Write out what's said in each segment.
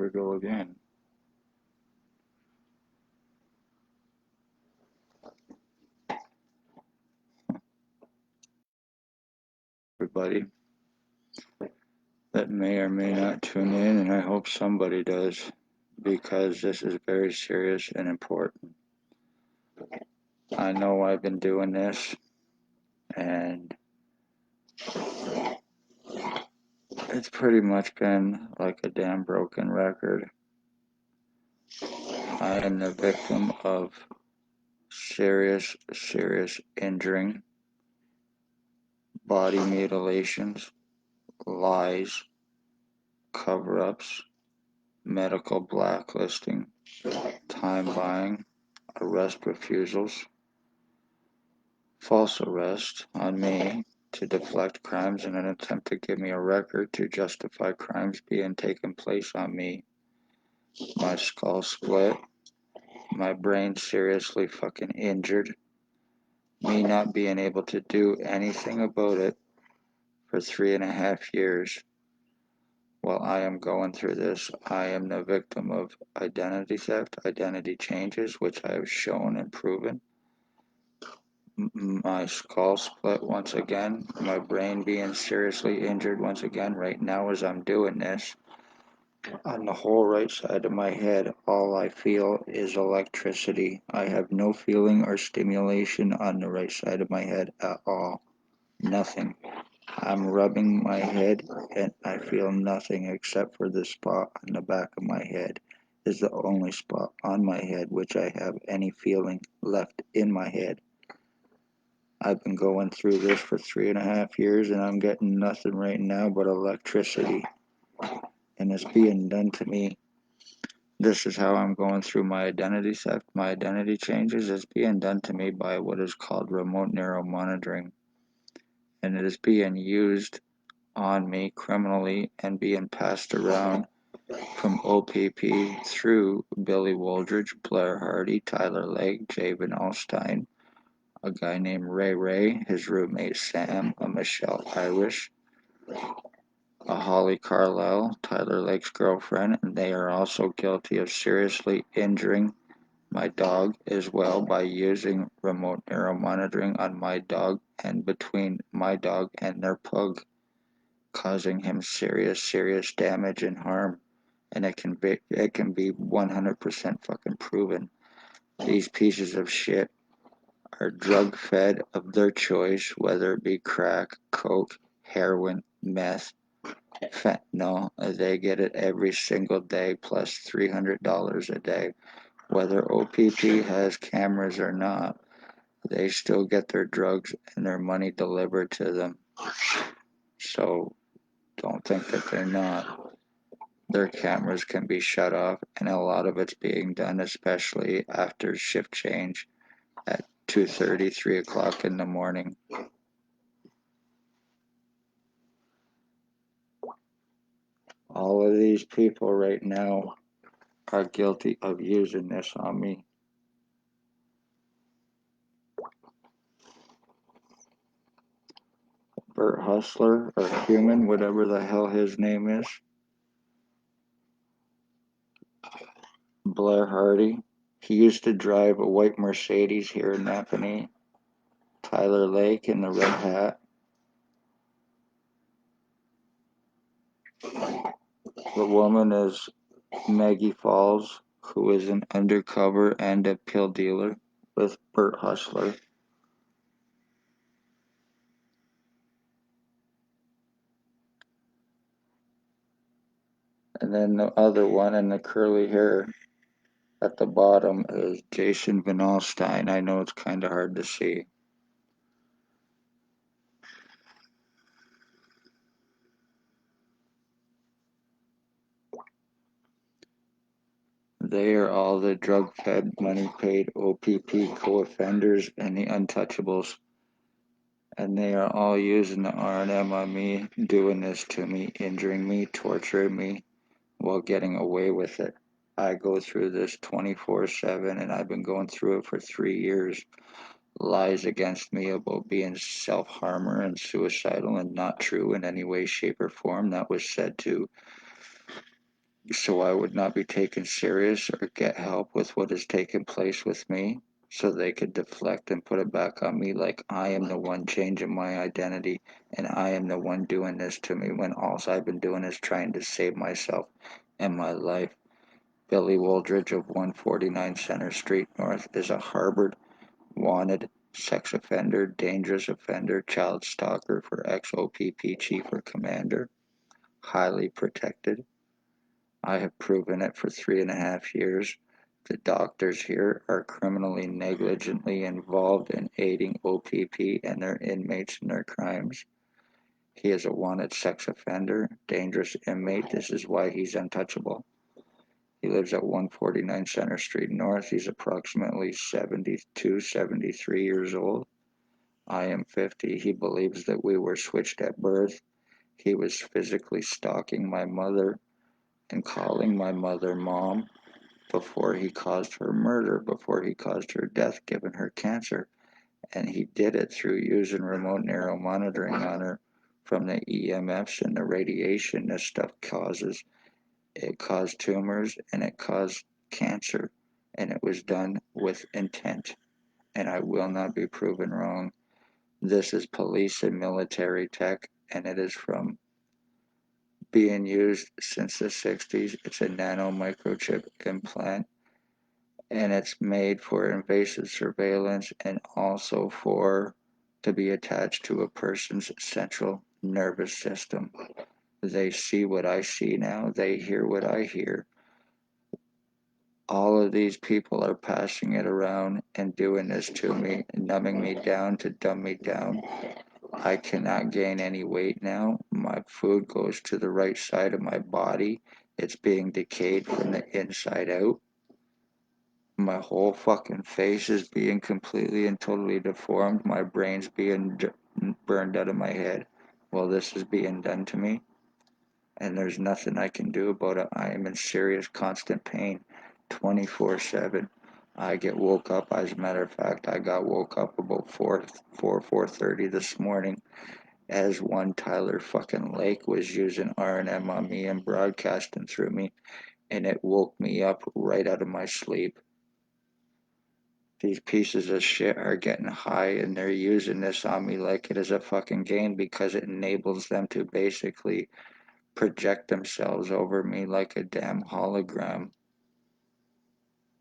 we go again. Everybody that may or may not tune in, and I hope somebody does, because this is very serious and important. I know I've been doing this, and it's pretty much been like a damn broken record. I am the victim of serious injuring, body mutilations, lies, cover-ups, medical blacklisting, time buying, arrest refusals, false arrest on me to deflect crimes in an attempt to give me a record to justify crimes being taken place on me, my skull split, my brain seriously fucking injured, me not being able to do anything about it for 3.5 years. While I am going through this, I am the victim of identity theft, identity changes, which I have shown and proven. My skull split once again, my brain being seriously injured once again. Right now, as I'm doing this, on the whole right side of my head, all I feel is electricity. I have no feeling or stimulation on the right side of my head at all. Nothing. I'm rubbing my head and I feel nothing except for the spot on the back of my head is the only spot on my head which I have any feeling left in my head. I've been going through this for 3.5 years and I'm getting nothing right now but electricity. And it's being done to me. This is how I'm going through my identity theft, my identity changes. It's being done to me by what is called remote neural monitoring. And it is being used on me criminally and being passed around from OPP through Billy Wooldridge, Blair Hardy, Tyler Legg, Javen Alstein, a guy named Ray, his roommate Sam, a Michelle Irish, a Holly Carlisle, Tyler Legg's girlfriend, and they are also guilty of seriously injuring my dog as well by using remote neural monitoring on my dog and between my dog and their pug, causing him serious damage and harm. And it can be 100% fucking proven. These pieces of shit are drug fed of their choice, whether it be crack, coke, heroin, meth, fentanyl. They get it every single day plus $300 a day. Whether OPP has cameras or not, they still get their drugs and their money delivered to them. So don't think that they're not. Their cameras can be shut off, and a lot of it's being done, especially after shift change at 2:30, 3 o'clock in the morning. All of these people right now are guilty of using this on me. Bert Hustler, or Human, whatever the hell his name is. Blair Hardy. He used to drive a white Mercedes here in Napanee. Tyler Lake in the red hat. The woman is Maggie Falls, who is an undercover and a pill dealer with Bert Hustler. And then the other one in the curly hair at the bottom is Jason Van Alstyne. I know it's kind of hard to see. They are all the drug-fed, money-paid OPP co-offenders and the untouchables. And they are all using the R&M on me, doing this to me, injuring me, torturing me, while getting away with it. I go through this 24/7, and I've been going through it for 3 years. Lies against me about being self-harmer and suicidal and not true in any way, shape, or form. That was said to so I would not be taken serious or get help with what has taken place with me, so they could deflect and put it back on me like I am the one changing my identity and I am the one doing this to me when all I've been doing is trying to save myself and my life. Billy Wooldridge of 149 Center Street North is a Harvard wanted sex offender, dangerous offender, child stalker for ex-OPP chief or commander, highly protected. I have proven it for 3.5 years. The doctors here are criminally negligently involved in aiding OPP and their inmates in their crimes. He is a wanted sex offender, dangerous inmate. This is why he's untouchable. He lives at 149 Center Street North. He's approximately 72, 73 years old. I am 50. He believes that we were switched at birth. He was physically stalking my mother and calling my mother mom before he caused her murder, before he caused her death, given her cancer. And he did it through using remote neuro monitoring on her from the EMFs and the radiation this stuff causes. It caused tumors and it caused cancer. And it was done with intent. And I will not be proven wrong. This is police and military tech, and it is from being used since the 60s. It's a nano microchip implant, and it's made for invasive surveillance and also for to be attached to a person's central nervous system. They see what I see now, they hear what I hear. All of these people are passing it around and doing this to me, numbing me down to dumb me down. I cannot gain any weight now. My food goes to the right side of my body. It's being decayed from the inside out. My whole fucking face is being completely and totally deformed. My brain's being burned out of my head while this is being done to me. And there's nothing I can do about it. I am in serious, constant pain 24/7. I get woke up. As a matter of fact, I got woke up about 4:30 this morning as one Tyler fucking Lake was using R&M on me and broadcasting through me, and it woke me up right out of my sleep. These pieces of shit are getting high and they're using this on me like it is a fucking game because it enables them to basically project themselves over me like a damn hologram.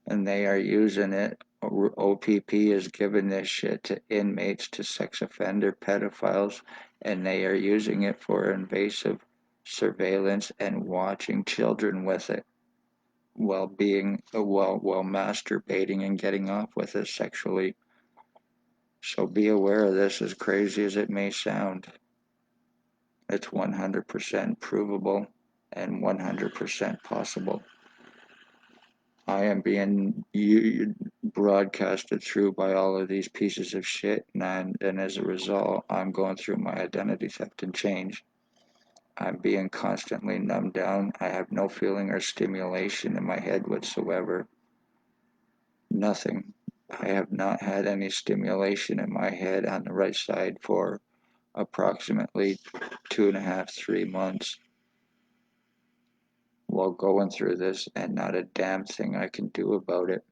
And they are using it. OPP is giving this shit to inmates, to sex offender pedophiles, and they are using it for invasive surveillance and watching children with it while while masturbating and getting off with it sexually. So be aware of this, as crazy as it may sound. It's 100% provable and 100% possible. I am being broadcasted through by all of these pieces of shit, and as a result, I'm going through my identity theft and change. I'm being constantly numbed down. I have no feeling or stimulation in my head whatsoever. Nothing. I have not had any stimulation in my head on the right side for approximately 2.5, 3 months while going through this, and not a damn thing I can do about it.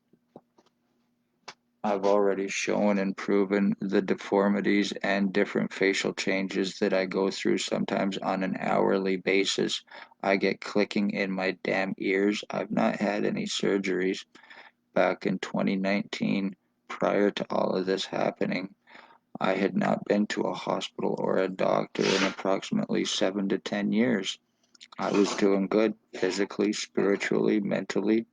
I've already shown and proven the deformities and different facial changes that I go through sometimes on an hourly basis. I get clicking in my damn ears. I've not had any surgeries back in 2019 prior to all of this happening. I had not been to a hospital or a doctor in approximately 7 to 10 years. I was doing good physically, spiritually, mentally,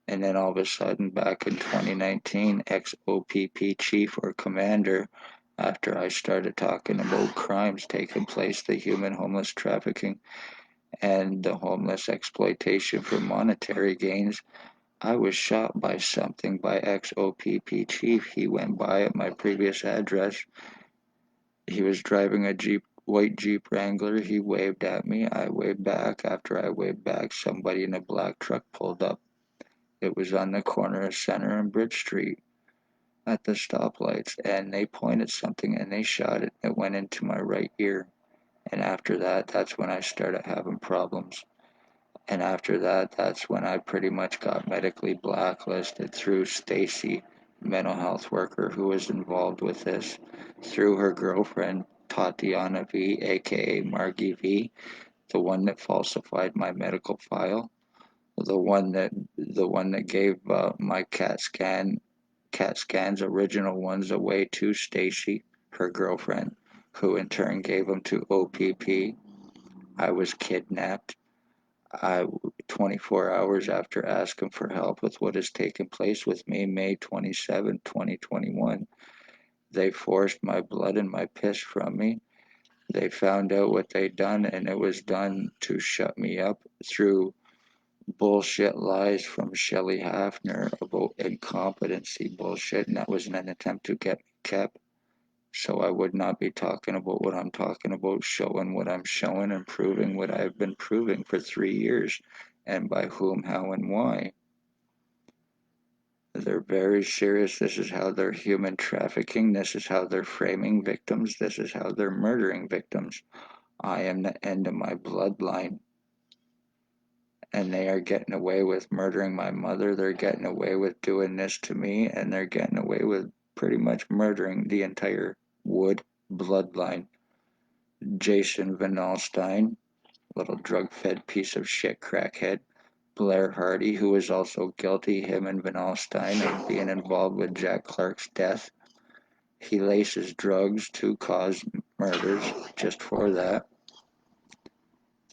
and then all of a sudden, back in 2019, ex-OPP chief or commander, after I started talking about crimes taking place, the human homeless trafficking and the homeless exploitation for monetary gains, I was shot by something by ex-OPP chief. He went by at my previous address. He was driving a white Jeep Wrangler. He waved at me. I waved back. After I waved back, somebody in a black truck pulled up. It was on the corner of Center and Bridge Street at the stoplights, and they pointed something and they shot it. It went into my right ear. And after that, that's when I started having problems. And after that, that's when I pretty much got medically blacklisted through Stacy, mental health worker who was involved with this, through her girlfriend, Tatiana V, aka Margie V, the one that falsified my medical file, the one that gave my CAT scans, original ones, away to Stacy, her girlfriend, who in turn gave them to OPP. I was kidnapped. I 24 hours after asking for help with what has taken place with me, May 27, 2021, they forced my blood and my piss from me. They found out what they'd done, and it was done to shut me up through bullshit lies from Shelley Hafner about incompetency bullshit, and that was an attempt to get me kept. So I would not be talking about what I'm talking about, showing what I'm showing, and proving what I've been proving for 3 years, and by whom, how, and why. They're very serious. This is how they're human trafficking. This is how they're framing victims. This is how they're murdering victims. I am the end of my bloodline, and they are getting away with murdering my mother. They're getting away with doing this to me, and they're getting away with pretty much murdering the entire Wood bloodline. Jason Van Alstyne, little drug-fed piece of shit crackhead. Blair Hardy, who is also guilty, him and Van Alstyne, of being involved with Jack Clark's death. He laces drugs to cause murders just for that.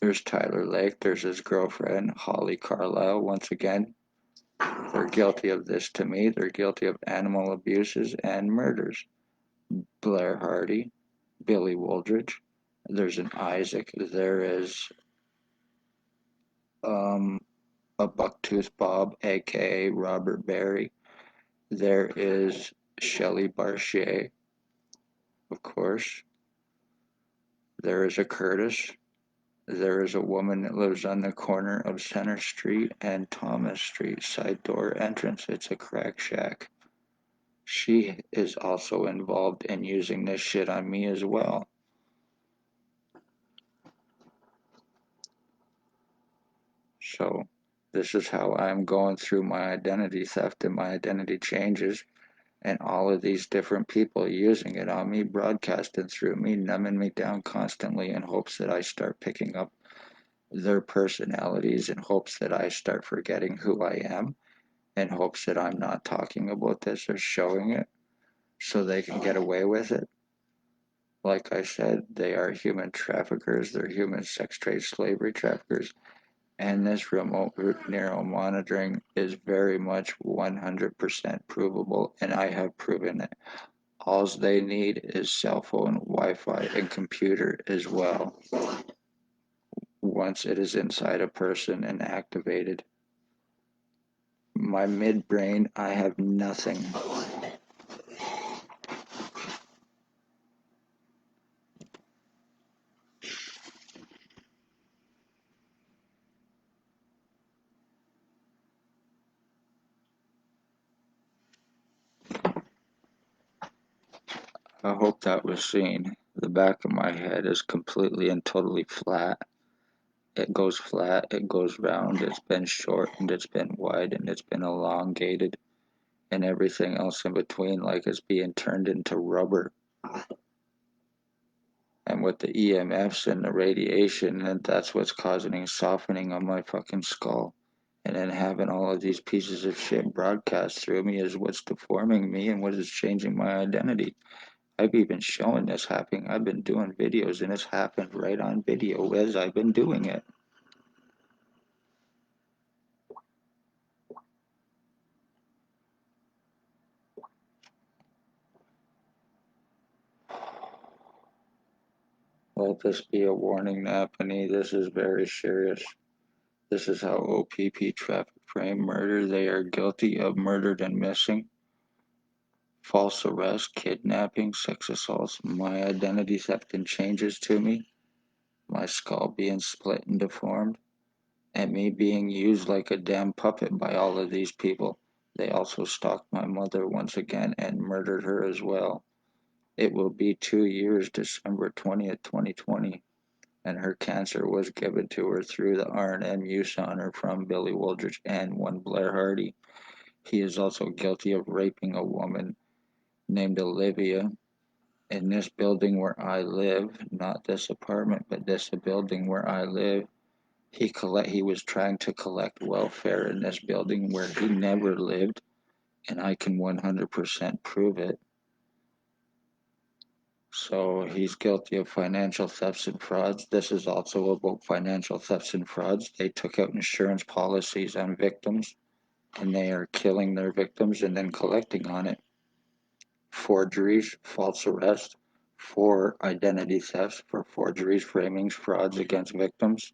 There's Tyler Lake, there's his girlfriend, Holly Carlisle, once again. They're guilty of this to me. They're guilty of animal abuses and murders. Blair Hardy, Billy Wooldridge, there's an Isaac, there is um, a Bucktooth Bob, aka Robert Barry. There is Shelley Barchier, of course. There is a Curtis. There is a woman that lives on the corner of Center Street and Thomas Street, side door entrance. It's a crack shack. She is also involved in using this shit on me as well. So, this is how I'm going through my identity theft and my identity changes, and all of these different people using it on me, broadcasting through me, numbing me down constantly in hopes that I start picking up their personalities, in hopes that I start forgetting who I am, in hopes that I'm not talking about this or showing it so they can get away with it. Like I said, they are human traffickers, they're human sex trade slavery traffickers, and this remote neural monitoring is very much 100% provable, and I have proven it. All they need is cell phone, Wi-Fi, and computer as well. Once it is inside a person and activated, my midbrain, I have nothing. I hope that was seen. The back of my head is completely and totally flat. It goes flat, it goes round, it's been shortened, it's been widened, it's been elongated, and everything else in between, like it's being turned into rubber. And with the EMFs and the radiation, and that's what's causing softening on my fucking skull. And then having all of these pieces of shit broadcast through me is what's deforming me and what is changing my identity. I've even shown this happening. I've been doing videos and it's happened right on video as I've been doing it. Let this be a warning, Napanee. This is very serious. This is how OPP traffic frame murder. They are guilty of murdered and missing, false arrest, kidnapping, sex assaults, my identity theft and changes to me, my skull being split and deformed, and me being used like a damn puppet by all of these people. They also stalked my mother once again and murdered her as well. It will be 2 years, December 20th, 2020. and her cancer was given to her through the R&M use on her from Billy Wooldridge and one Blair Hardy. He is also guilty of raping a woman named Olivia in this building where I live, not this apartment, but this building where I live. He was trying to collect welfare in this building where he never lived, and I can 100% prove it. So he's guilty of financial thefts and frauds. This is also about financial thefts and frauds. They took out insurance policies on victims, and they are killing their victims and then collecting on it. Forgeries, false arrest, for identity thefts, for forgeries, framings, frauds against victims.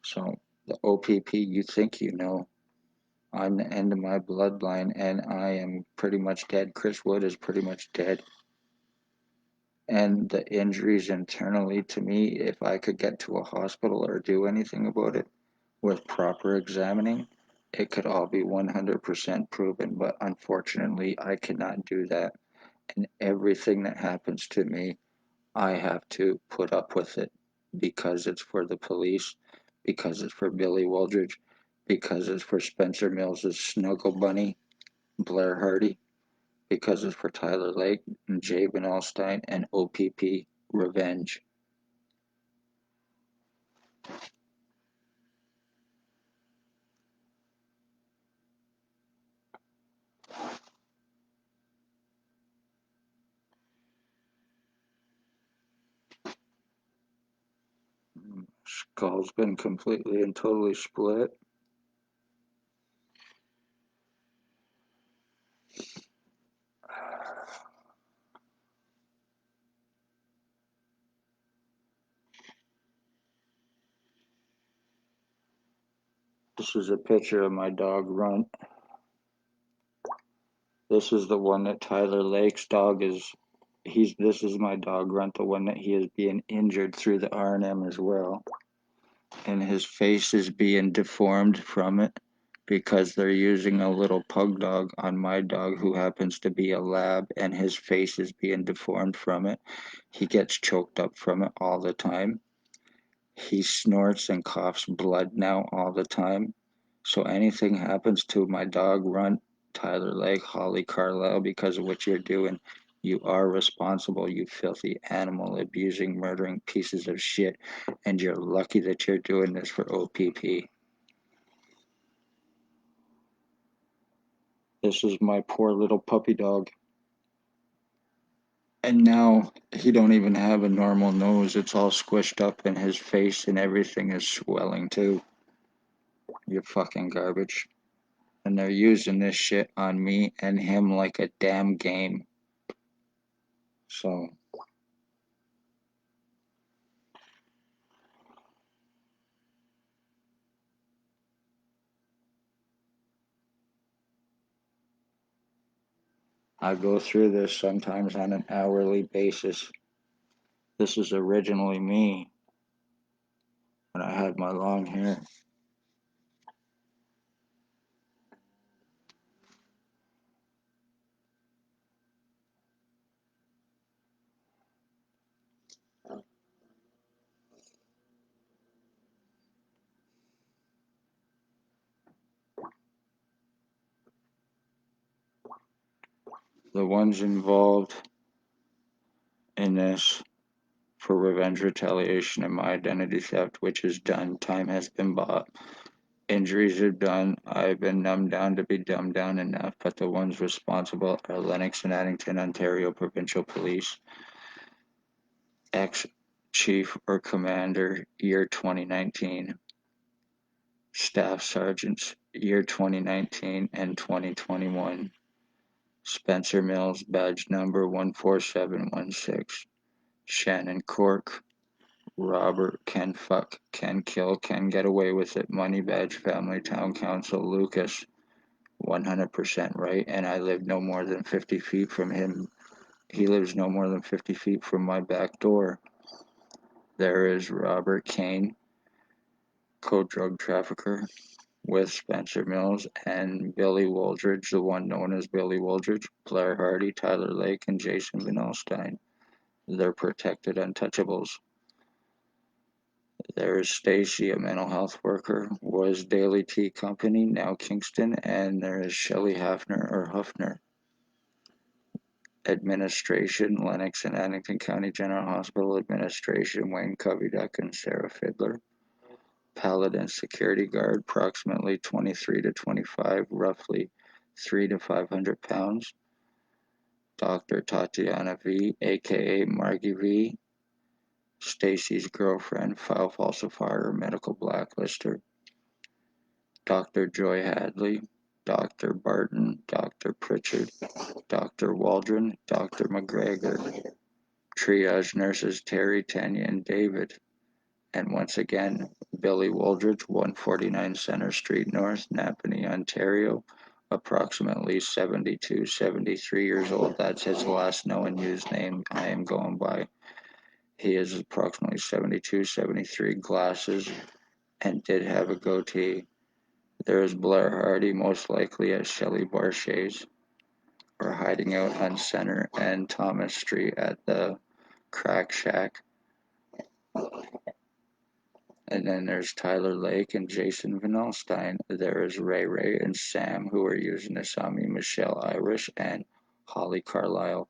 So the OPP, you think you know. I'm the end of my bloodline, and I am pretty much dead. Chris Wood is pretty much dead. And the injuries internally to me, if I could get to a hospital or do anything about it with proper examining, it could all be 100% proven. But unfortunately, I cannot do that. And everything that happens to me, I have to put up with it because it's for the police, because it's for Billy Wooldridge, because it's for Spencer Mills's Snuggle Bunny, Blair Hardy, because it's for Tyler Lake and Jabin Allstein and OPP Revenge. Skull's been completely and totally split. This is a picture of my dog Runt. This is the one that Tyler Lake's dog is. This is my dog Runt, the one that he is being injured through the R&M as well. And his face is being deformed from it because they're using a little pug dog on my dog who happens to be a lab, and his face is being deformed from it. He gets choked up from it all the time. He snorts and coughs blood now all the time. So anything happens to my dog Runt, Tyler Lake, Holly Carlisle, because of what you're doing, you are responsible, you filthy animal, abusing, murdering pieces of shit, and you're lucky that you're doing this for OPP. This is my poor little puppy dog. And now he don't even have a normal nose. It's all squished up in his face and everything is swelling too. You're fucking garbage. And they're using this shit on me and him like a damn game. So I go through this sometimes on an hourly basis. This is originally me when I had my long hair. The ones involved in this for revenge, retaliation, and my identity theft, which is done, time has been bought. Injuries are done. I've been numbed down to be dumbed down enough, but the ones responsible are Lennox and Addington, Ontario Provincial Police, ex-chief or commander, year 2019, staff sergeants, year 2019 and 2021, Spencer Mills, badge number 14716, Shannon Cork, Robert, Can Fuck, Can Kill, Can Get Away With It, Money Badge, Family Town Council, Lucas, 100% right, and I live no more than 50 feet from him. He lives no more than 50 feet from my back door. There is Robert Kane, co-drug trafficker with Spencer Mills, and Billy Wooldridge, the one known as Billy Wooldridge, Blair Hardy, Tyler Lake, and Jason Van Alstyne. They're protected untouchables. There is Stacy, a mental health worker, was Daily Tea Company, now Kingston, and there is Shelley Hafner or Huffner. Administration, Lennox and Addington County General Hospital Administration, Wayne Coveyduck and Sarah Fiddler. Paladin security guard, approximately 23 to 25, roughly 3 to 500 pounds. Dr. Tatiana V, aka Margie V, Stacy's girlfriend, file falsifier, medical blacklister. Dr. Joy Hadley, Dr. Barton, Dr. Pritchard, Dr. Waldron, Dr. McGregor. Triage nurses Terry, Tanya, and David. And once again, Billy Wooldridge, 149 Center Street North, Napanee, Ontario, approximately 72, 73 years old. That's his last known used name I am going by. He is approximately 72, 73, glasses, and did have a goatee. There is Blair Hardy, most likely at Shelley Barchet's, or hiding out on Center and Thomas Street at the Crack Shack. And then there's Tyler Lake and Jason Van Alstyne. There is Ray Ray and Sam, who are using this on me, Michelle Irish and Holly Carlisle.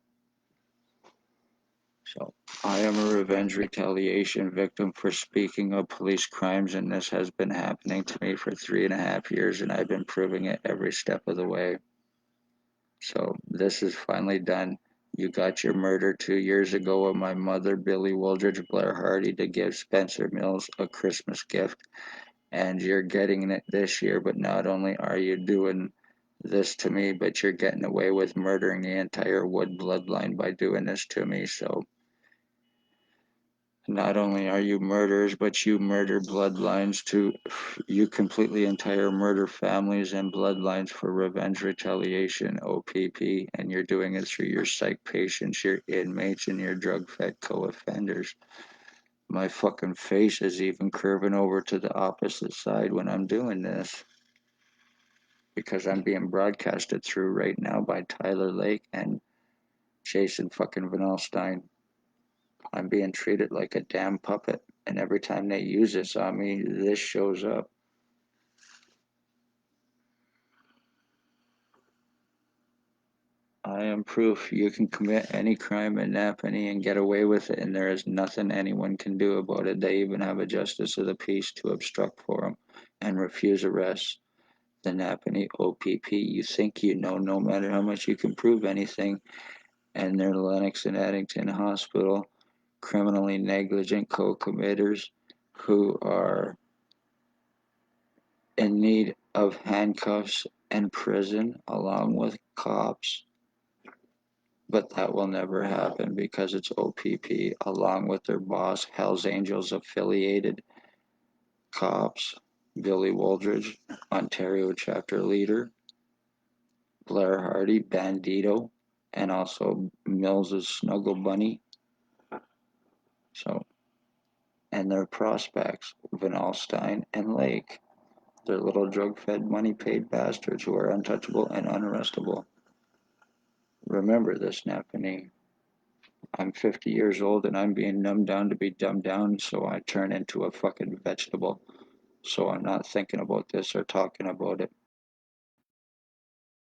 So I am a revenge retaliation victim for speaking of police crimes, and this has been happening to me for 3.5 years, and I've been proving it every step of the way. So this is finally done. You got your murder 2 years ago of my mother, Billy Wooldridge Blair Hardy, to give Spencer Mills a Christmas gift, and you're getting it this year. But not only are you doing this to me, but you're getting away with murdering the entire Wood bloodline by doing this to me. So not only are you murderers, but you murder bloodlines too. You completely entire murder families and bloodlines for revenge retaliation, OPP, and you're doing it through your psych patients, your inmates, and your drug-fed co-offenders. My fucking face is even curving over to the opposite side when I'm doing this, because I'm being broadcasted through right now by Tyler Lake and Jason fucking Van Alstyne. I'm being treated like a damn puppet, and every time they use this on me, this shows up. I am proof you can commit any crime in Napanee and get away with it, and there is nothing anyone can do about it. They even have a justice of the peace to obstruct for them and refuse arrest. The Napanee OPP, you think you know no matter how much you can prove anything, and their Lennox and Addington Hospital criminally negligent co-committers who are in need of handcuffs and prison along with cops. But that will never happen because it's OPP along with their boss, Hells Angels affiliated cops, Billy Wooldridge, Ontario chapter leader, Blair Hardy, Bandito, and also Mills's Snuggle Bunny. So, and their prospects, Van Alstyne and Lake. They're little drug-fed, money-paid bastards who are untouchable and unarrestable. Remember this, Napanee. I'm 50 years old and I'm being numbed down to be dumbed down, so I turn into a fucking vegetable. So I'm not thinking about this or talking about it.